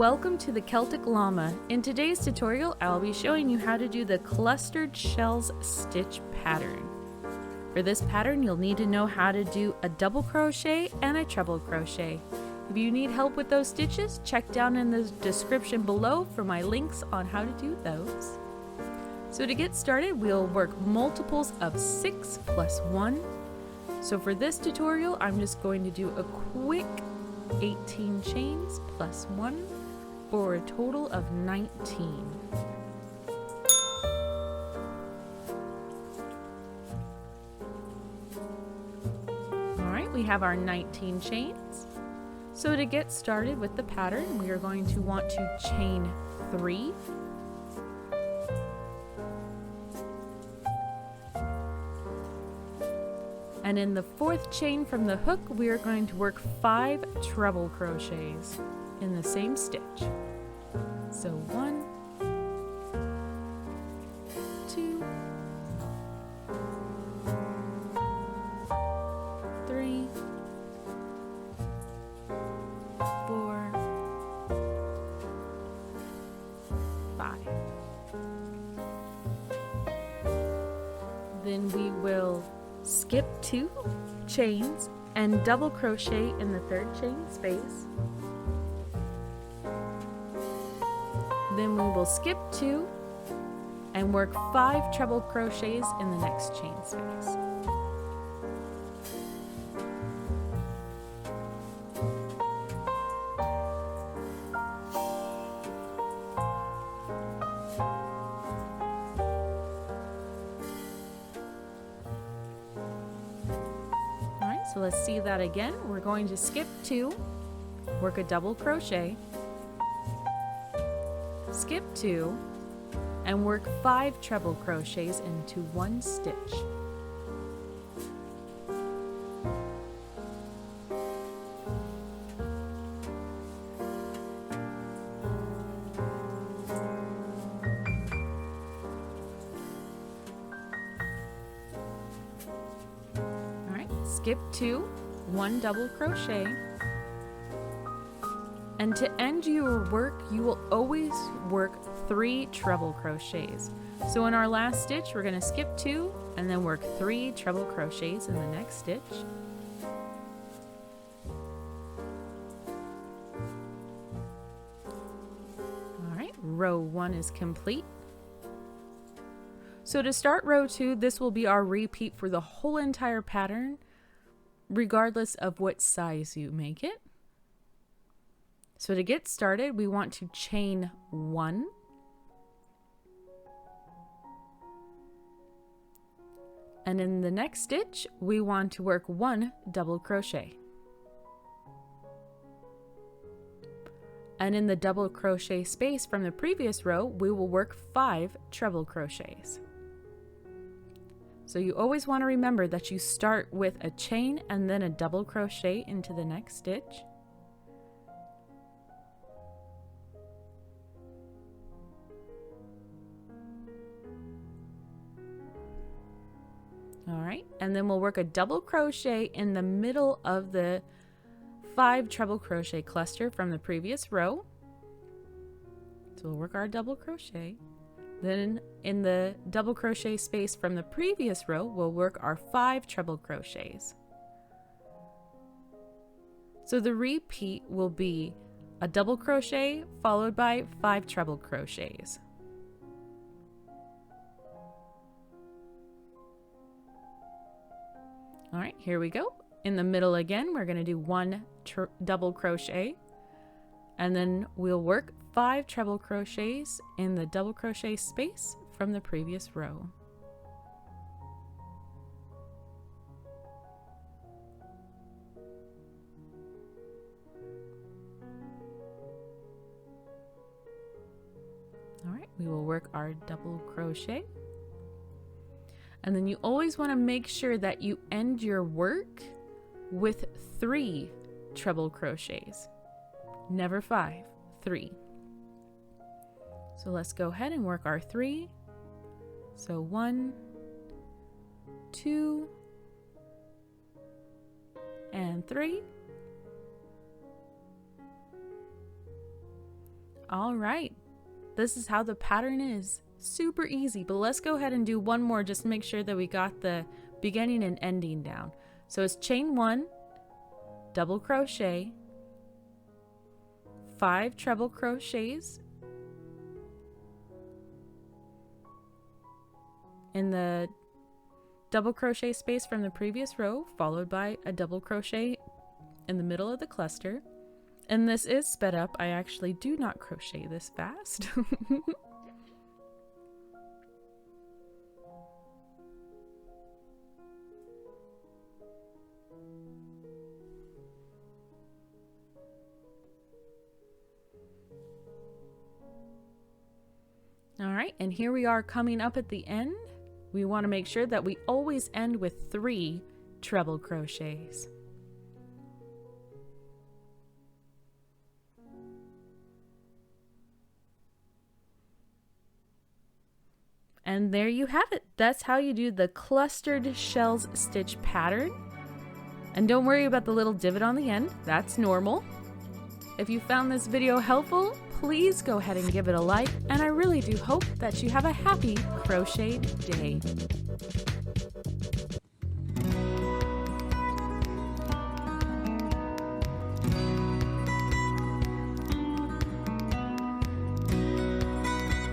Welcome to the Celtic Llama. In today's tutorial, I'll be showing you how to do the clustered shells stitch pattern. For this pattern, you'll need to know how to do a double crochet and a treble crochet. If you need help with those stitches, check down in the description below for my links on how to do those. So to get started, we'll work multiples of 6 plus 1. So for this tutorial, I'm just going to do a quick 18 chains plus 1 for a total of 19. Alright, we have our 19 chains. So to get started with the pattern, we are going to want to chain 3. And in the 4th chain from the hook, we are going to work 5 treble crochets in the same stitch. So 1, 2, 3, 4, 5. Then we will skip 2 chains and double crochet in the 3rd chain space. Then we will skip 2 and work 5 treble crochets in the next chain space. So let's see that again. We're going to skip 2, work a double crochet, skip 2, and work 5 treble crochets into 1 stitch. Skip 2, 1 double crochet, and to end your work you will always work 3 treble crochets. So in our last stitch we're going to skip 2 and then work 3 treble crochets in the next stitch. Alright, row 1 is complete. So to start row 2, this will be our repeat for the whole entire pattern, regardless of what size you make it. So to get started, we want to chain 1, and in the next stitch we want to work 1 double crochet, and in the double crochet space from the previous row we will work 5 treble crochets. So you always want to remember that you start with a chain and then a double crochet into the next stitch. Alright, and then we'll work a double crochet in the middle of the 5 treble crochet cluster from the previous row. So we'll work our double crochet. Then in the double crochet space from the previous row, we'll work our 5 treble crochets. So the repeat will be a double crochet followed by 5 treble crochets. All right, here we go. In the middle again, we're going to do 1 double crochet, and then we'll work 5 treble crochets in the double crochet space from the previous row. All right, we will work our double crochet. And then you always want to make sure that you end your work with 3 treble crochets. Never 5, 3. So let's go ahead and work our 3. So 1, 2, and 3. All right, this is how the pattern is. Super easy, but let's go ahead and do one more just to make sure that we got the beginning and ending down. So it's chain 1, double crochet, 5 treble crochets in the double crochet space from the previous row, followed by a double crochet in the middle of the cluster. And this is sped up. I actually do not crochet this fast. All right, and here we are coming up at the end. We want to make sure that we always end with 3 treble crochets. And there you have it. That's how you do the clustered shells stitch pattern. And don't worry about the little divot on the end. That's normal. If you found this video helpful, please go ahead and give it a like, and I really do hope that you have a happy crochet day.